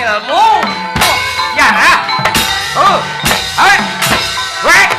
ilmu. Nyara. Ayo. Wek.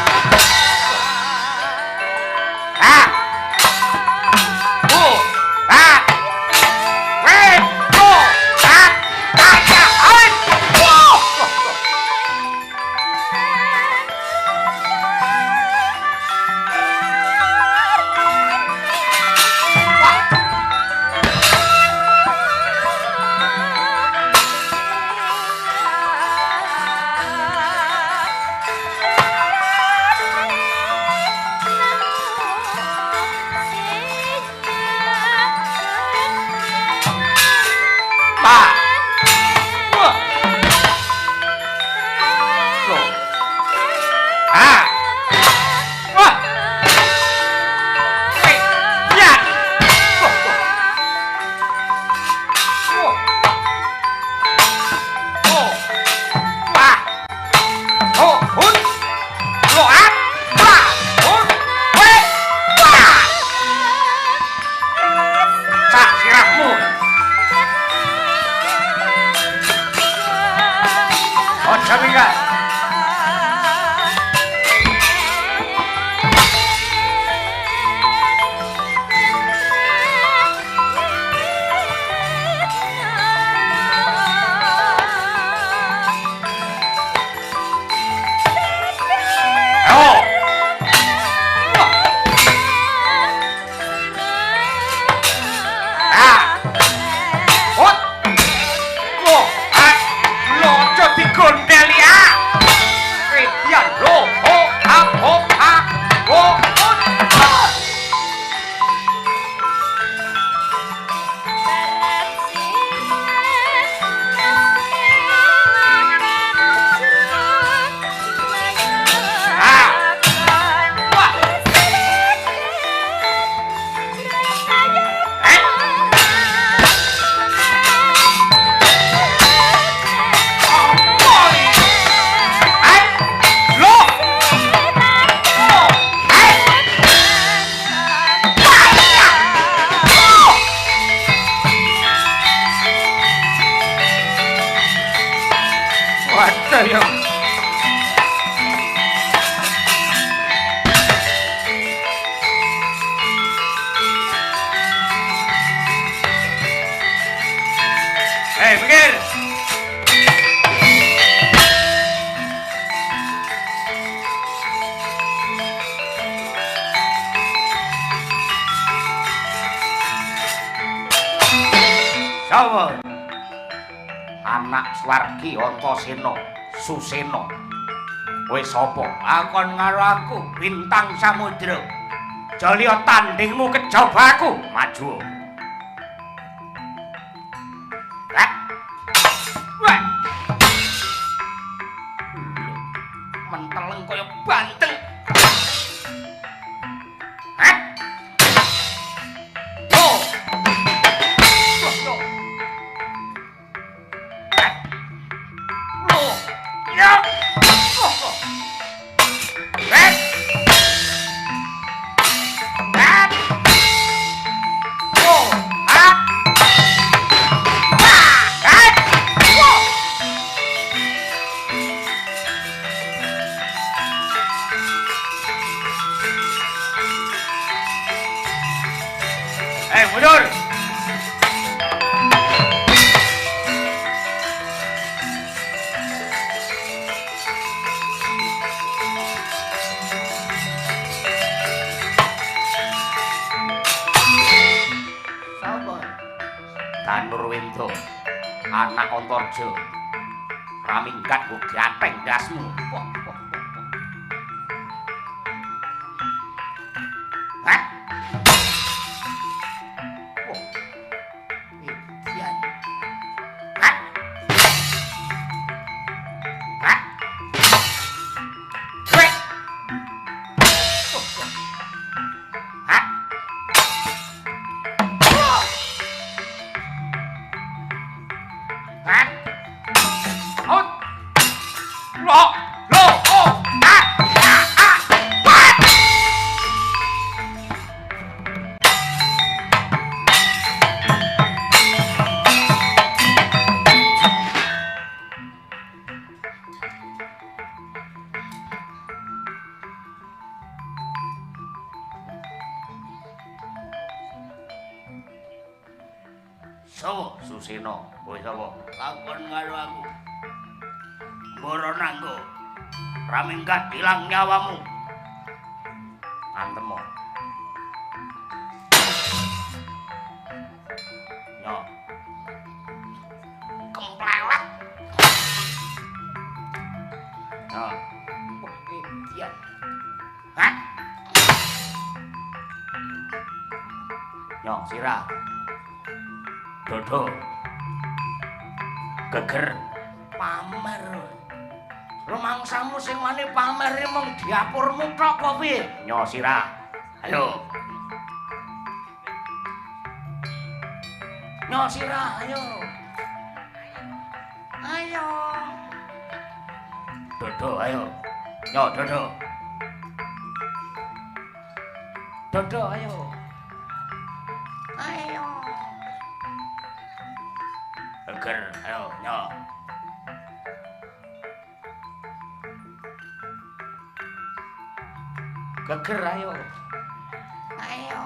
Anak Swargi Antasena Susena. Kowe sapa? Akon karo aku Bintang Samudra. Jalya tandingmu kejaba aku, maju. Menteleng kaya banteng. Mundur. Sapa? Danurwendra, anak Antarja. Raminggat nggo gateng dasmu. Lo Sawa Susena? Kowe sapa? Takon karo aku. Mboro nanggo. Ramingkat ilang nyawamu. Antemo. Yo. Kemplelet. Yo. Iya. Hah? Yo, sirah. Dodo. Geger pamer. Rumangsamu sing wani pamer mung diapurmu tok apa piye? Nyo sirah. Ayo. Nyo sirah, ayo. Ayo. Dodo, ayo. Nyo Dodo. Dodo, ayo. Ayo. Geger, ayo, nyo. Geger, ayo. Ayo.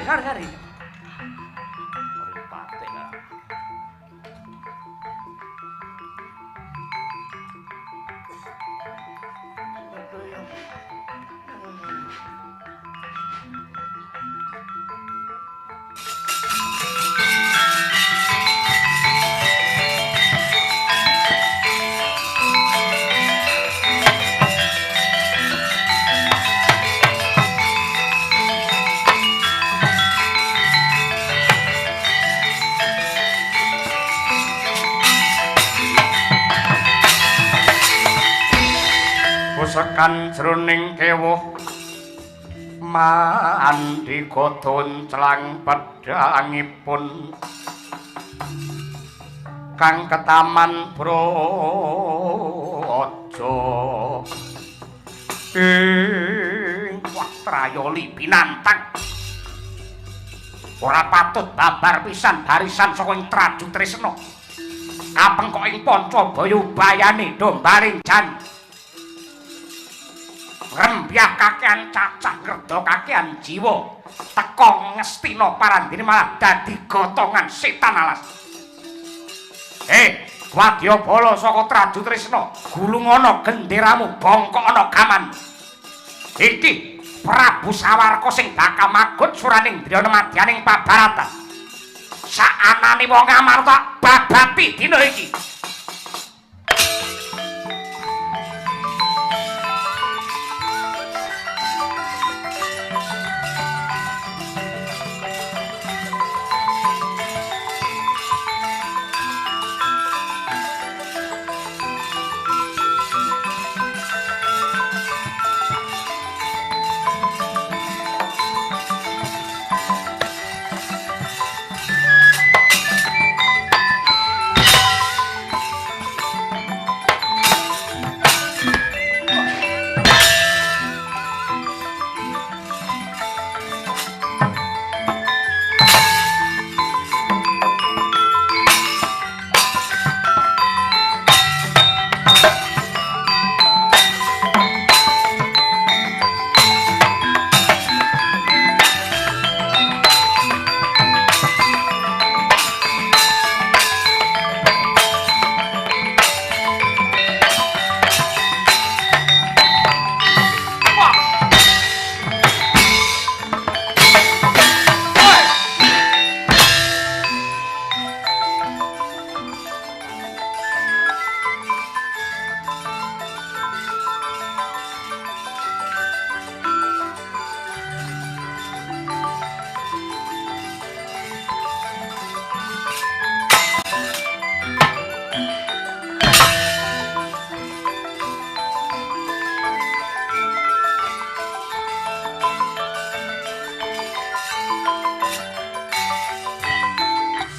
Sorry. Mripate kok. Sekan jroning kewuh mandika donclang pedhangipun kang ketaman Braja ing Watrayali pinantang ora patut babar pisan barisan saka ing Traju Tresna kapengkok ing Pancabaya bayane dombaring jan rembyah kakehan cacah ngerda kakehan jiwa teka ngestina parandene malah dadi gotongan setan alas. Wadyabala saka Traju Tresna gulung ana genderamu bongkok ana gaman. Iki Prabu Sawarka sing bakal magut suraning Driyana madyaning pabaratan. Saanane wong Amarta babati dina iki.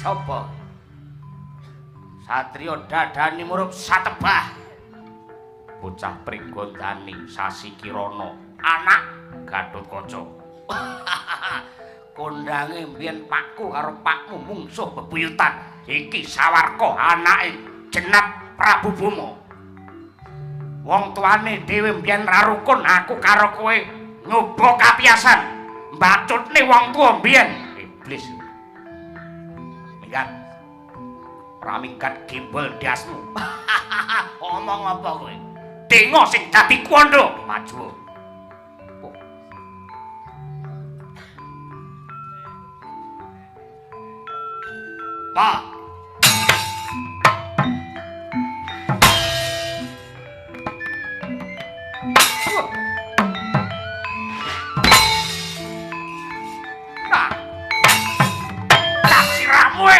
sapa? Satrio dadani murup satebah. Bocah Pringgondani Sasi Kirana, anak Gatotkaca. Kondange mbiyen pakku karo pakmu mungsuh bebuyutan. Iki Sawarka anake Jenat Prabu Boma. Wong tuane dhewe mbiyen ra rukun aku karo kowe nyoba kapiyasan. Mbacutne wong tuwa mbiyen. Iblis. Minggat. Praminggat gimbal dasmu. Omong apa kowe? Dengo sing dadi kondo maju. Pak. Nah. Tak siramu.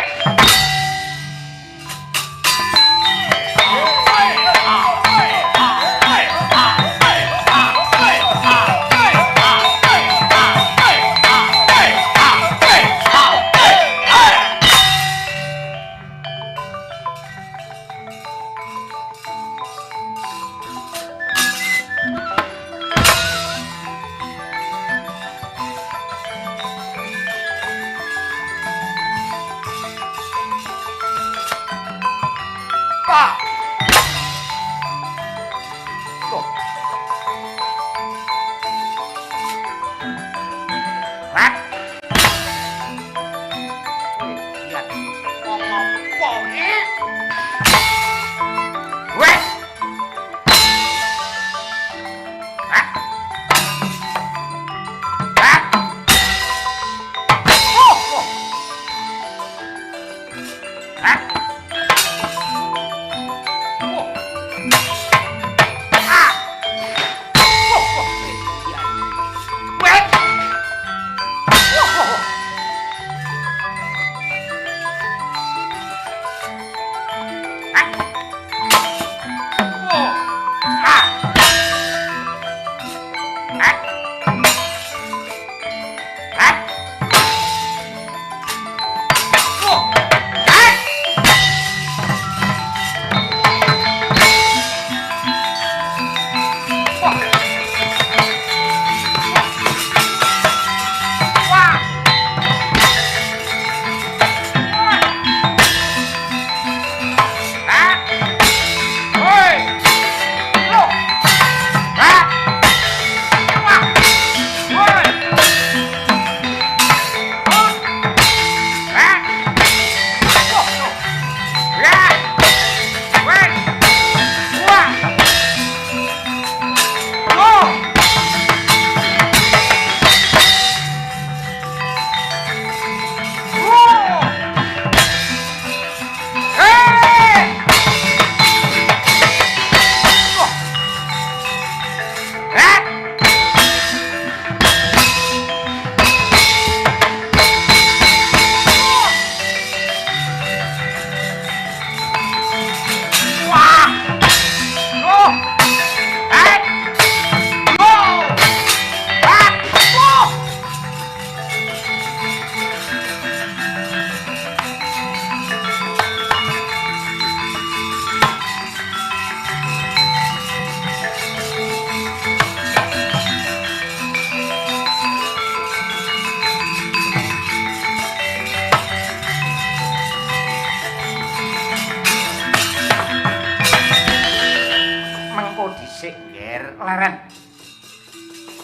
leren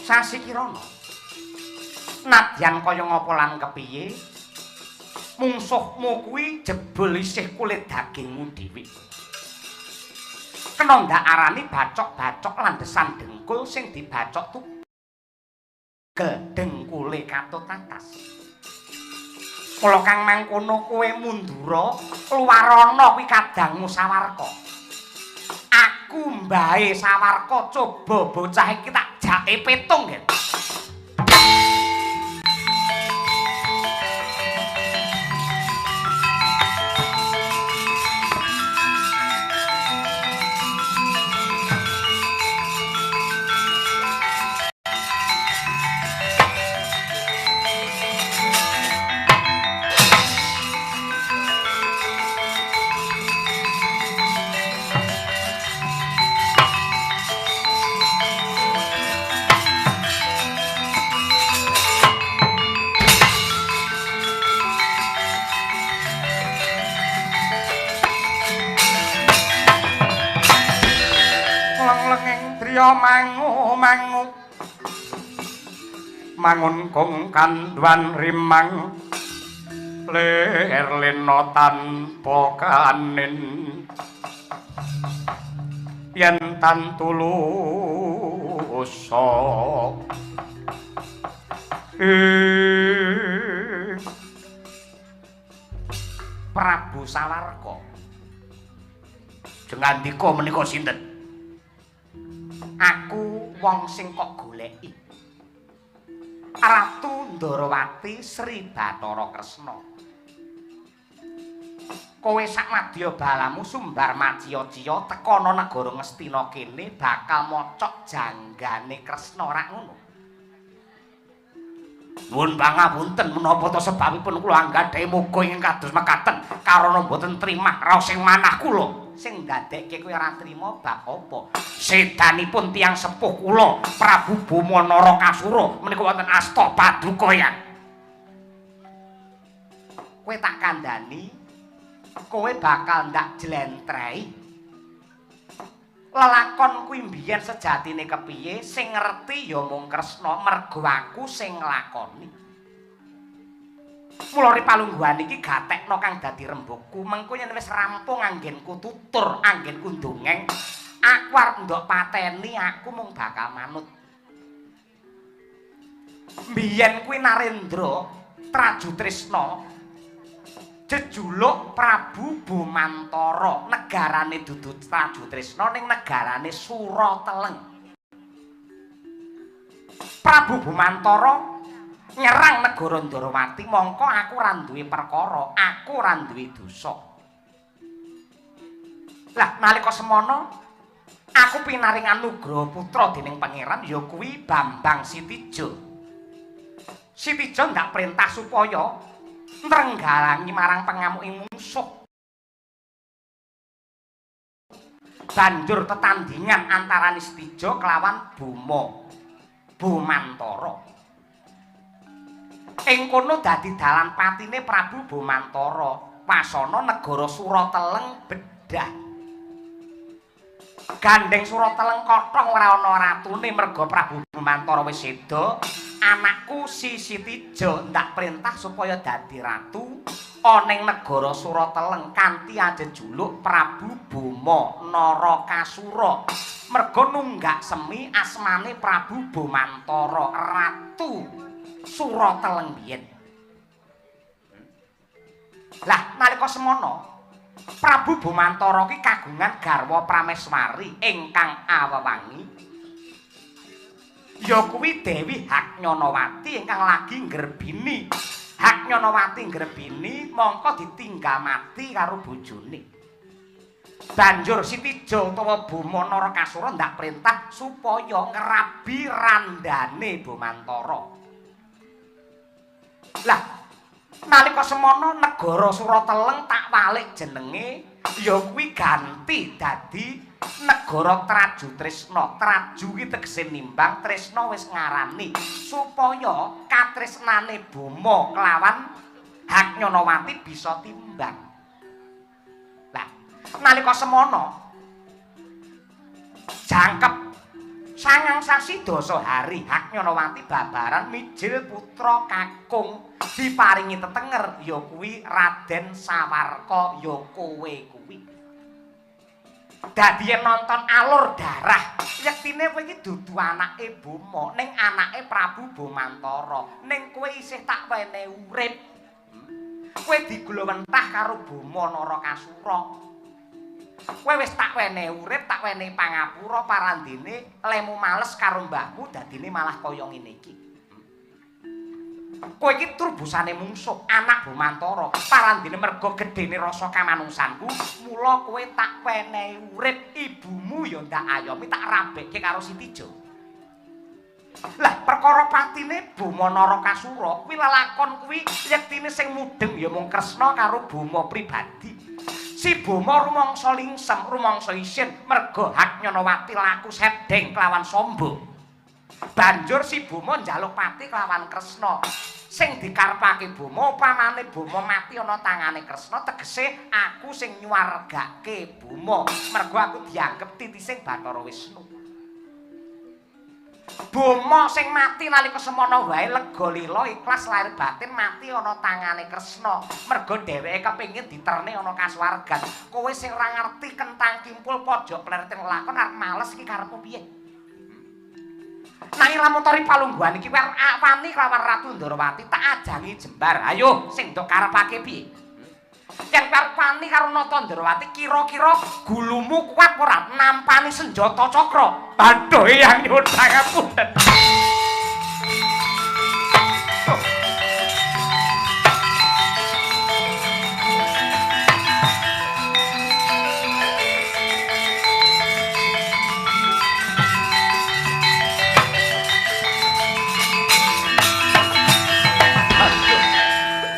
Sasi Kirana nadyan kaya ngapa lan kepiye mungsuhmu kuwi jebul isih kulit dagingmu dhewe kena ndak arani bacok-bacok landesan dengkul sing dibacok tugel dengkule katut atas kula kang mangkono kowe mundura luar ana kuwi kadangmu Sawarka aku mbahe Sawarka coba bocah iki tak jake petung nggih. ya mangu mangun kong kanduan rimang ler lena tanpa kanin yen tan tulusa Prabu Sawarka jengandika menika sinten aku wong sing kok goleki Ratu Ndarawati Sri Bathara Kresna kowe sakmadya balamu sumbar maciya-ciya teka ana negara Ngastina kene bakal mocok janggane Kresna rak ngono nuwun pangapunten menapa to sebabipun kula anggadhahi muga ingkang kados mekaten karana boten trimah raos sing manah kula sing ndadekke kowe ora trima bab apa sedanipun tiyang sepuh kula Prabu Boma Narakasura menika wonten asta paduka yang kowe tak kandhani kowe bakal ndak jlentrehi lelakon kuwi mbiyen sejatine kepiye sing ngerti ya mung Kresna mergo aku sing nglakoni mula ripalungguhan iki gatekno kang dadi rembugku mengko yen wis rampung anggenku tutur anggenku ndongeng aku arep ndok pateni aku mung bakal manut mbiyen kuwi Narendra Trajutresna jejuluk Prabu Bomantara negarane dudu Trajutresna ning negarane Surateleng Prabu Bomantara nyerang negara Ndarawati mongko aku ora duwe perkara aku ora duwe dosa lah nalika semono aku pinaring anugraha putra dening pangeran ya kuwi Bambang Sitijo ndak perintah supaya nrenggalangi marang pengamuking mungsuh banjur tetandingan antarané Sitijo kelawan Bomantara ing kono dadi dalan patine Prabu Bomantara wasana negara Surateleng bedah gandeng Surateleng kothong ora ana ratune merga Prabu Bomantara wis seda anakku si Sitijo ndak perintah supaya dadi ratu ana ing negara Surateleng kanthi ajejuluk Prabu Boma Narakasura merga nunggak semi asmane Prabu Bomantara Ratu Surateleng biyen lah nalika semono Prabu Bomantara ki kagungan garwa prameswari ingkang awewangi ya kuwi Dewi Haknyanawati ingkang lagi ngrebini Haknyanawati ngrebini mongko ditinggal mati karo bojone banjur Sitijo utawa Boma Narakasura ndak perintah supaya ngerabi randane Bomantara lah nalika semono negara Surateleng tak walik jenenge ya kuwi ganti dadi negara Trajutresna. Traju ki tegese nimbang, tresna wis ngarani supaya katresnane Boma kelawan Haknyanawati bisa timbang. Lah, nalika semono jangkep sangang sasi dasa hari Haknyanawati babaran mijil putra kakung diparingi tetenger ya kuwi Raden Sawarka ya kowe kuwi dadi nonton alur darah yektine kowe iki dudu anake Boma ning anake Prabu Bomantara ning kowe isih tak wene urip kowe digulawentah karo Boma Narakasura kowe wis tak wene urip tak wene pangapura parandene lemu males karo mbahmu dadine malah kaya ngene iki kowe iki turbusane mungsuh anak Bomantara parandene merga gedene rasa kamanungsanku mula kowe tak wenehi urip ibumu ya ndak ayomi tak rabekke karo Sitijo lah perkara patine Boma Narakasura kuwi lelakon kuwi yektine sing mudeng ya mung Kresna karo Boma pribadi si Boma rumangsa lingsem rumangsa isin merga Haknyanawati laku sedeng kelawan Samba banjur si Boma njaluk pati kelawan Kresna sing dikarepake Boma upamane Boma mati ana tangane Kresna tegese aku sing nyuwargake Boma mergo aku dianggep titising Bathara Wisnu Bomo sing mati nalika semana wae lega lila ikhlas lahir batin mati ana tangane Kresna. Mergo dheweke kepengin diterni ana kasuwargan. Kowe sing ora ngerti kentang kimpul pojok plereting lakon arep males iki karepmu piye? Nanging lamun tori palungguhan iki wani kelawan Ratu Ndarawati tak ajangi jembar. Ayo sing ndok karepake piye? Yang karepani karo Nata Ndarawati kira-kira gulumu kuat ora nampani senjata cakra. Aduh yang nyuwun pangapunten.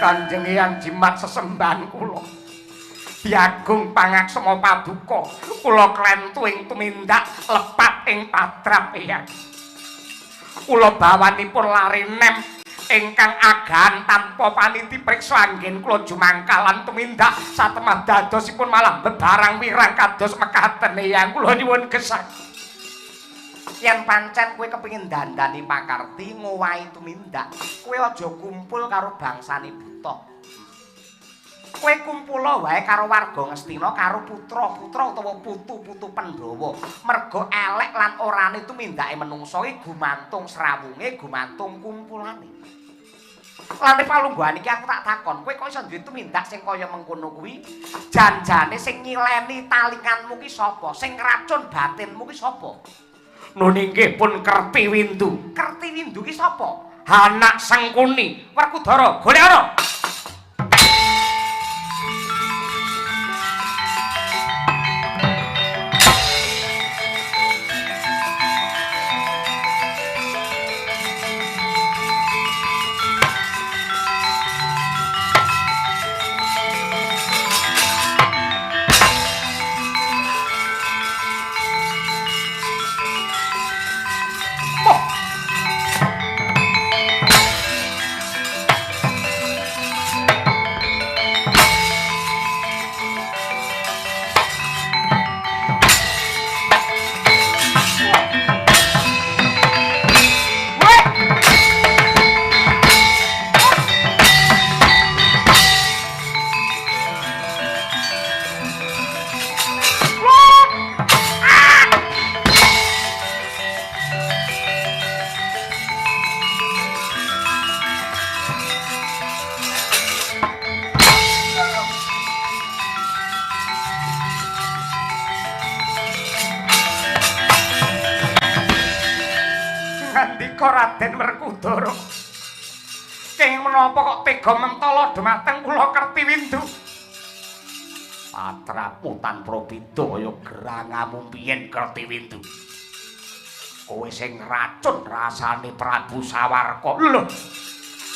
Kanjeng Hyang Jimat sesembahan kula. Diagung pangaksama paduka, kula klentu ing tumindak lepat ing padrap Hyang. Kula bawanipun lari nem ingkang agahan tanpa paniti priksa anggen kula jumangkalan tumindak satemah dadosipun malah bebarang wirang kados mekaten Hyang kula nyuwun gesang. Yen pancen kowe kepengin dandani pakarti ngowahi tumindak, kowe aja kumpul karo bangsane buta. Kowe kumpula wae karo warga Ngastina karo putra-putra utawa putu-putu Pandhawa. Merga elek lan orane tumindake menungsa iki gumantung srawunge, gumantung kumpulane. Lan palungguhan iki aku tak takon, kowe kok iso duwe tumindak sing kaya mengkono kuwi? Janjane sing nyileni talinganmu ki sapa? Sing ngracun batinmu ki sapa? Nun inggih pun Kertiwindu. Kertiwindu ki sapa? Anak Sengkuni. Werkudara, golek ana. Raden Werkudara. Kenging menapa kok tega mentala dhumateng kula Kertiwindu? Patraputan Probidaya gerangamu piyen Kertiwindu? Kowe sing racun rasane Prabu Sawarka. Lho,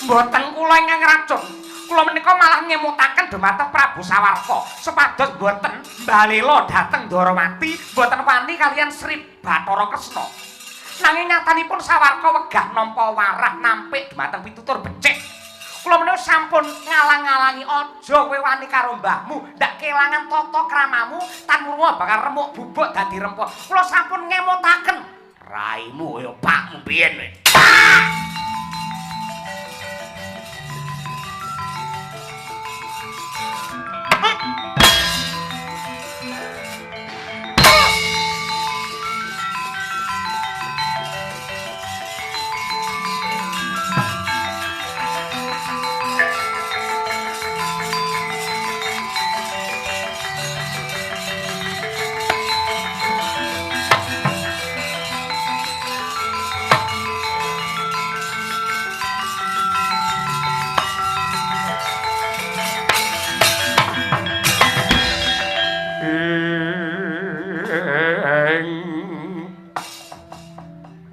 mboten kula ingkang racun. Kula menika malah ngemutaken dhumateng Prabu Sawarka supados mboten mbalela dhateng Ndarawati, mboten wani kaliyan Sri Bathara Kresna. Nanging nyatanipun Sawarka wegah nampa warah nampik dhumateng pitutur becik. Kula menawa sampun ngalang-alangi aja kowe wani karo mbahmu, ndak kelangan tata kramamu, tan murwa bakal remuk bubuk dadi rempah. Kula sampun ngemutaken raimu ya pakmu biyen kowe.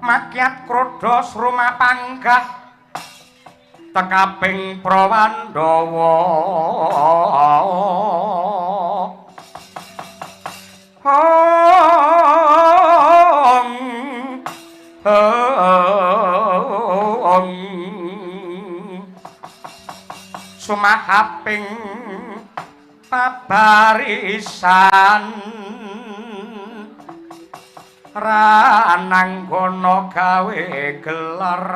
Makyat Krodha Sroma panggah tekaping Prawandawa sumahaping pabarisan rananggono gawe gelar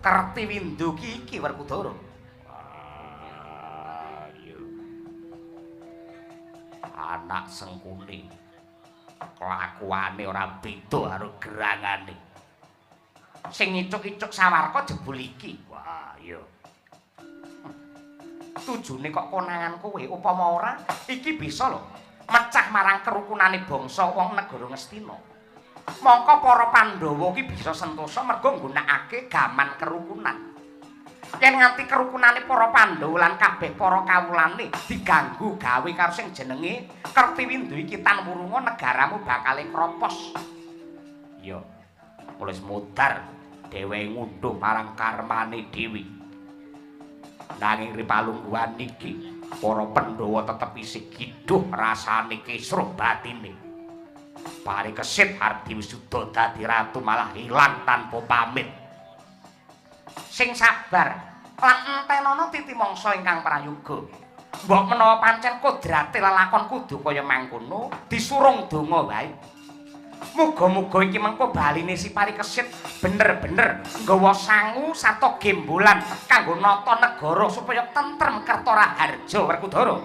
Kertiwindu iki Werkudara. Anak Sengkuni kelakuane ora beda karo gerangane. Sing icuk-icuk Sawarka jebul iki. Wah, iya. Tujune kok konangan kowe upama ora iki bisa lho mecah marang kerukunane bangsa wong negara Ngastina. Mongko para Pandhawa iki bisa sentosa mergo nggunakake gaman kerukunan. Yen nganti kerukunane para Pandhawa lan kabeh para kawulane diganggu gawe karo sing jenenge Kertiwindu iki tan wurunga negaramu bakale kropos. Iya. Mulih modar dheweke ngunduh marang karmane dhewe. Nanging ripalungguhan iki para Pandhawa tetep isih giduh rasane kisruh batine. Pari kesit arep diwisuda dadi ratu malah ilang tanpa pamit. Sing sabar lan entenana titi mangsa ingkang prayoga. Mbok menawa pancen kodrate lelakon kudu kaya mangkono, disurung donga wae. Muga-muga iki mengko baline si Pari Kesit bener-bener nggawa sangu sarta gembolan kanggo nata negara supaya tentrem Kertaraharja Werkudara.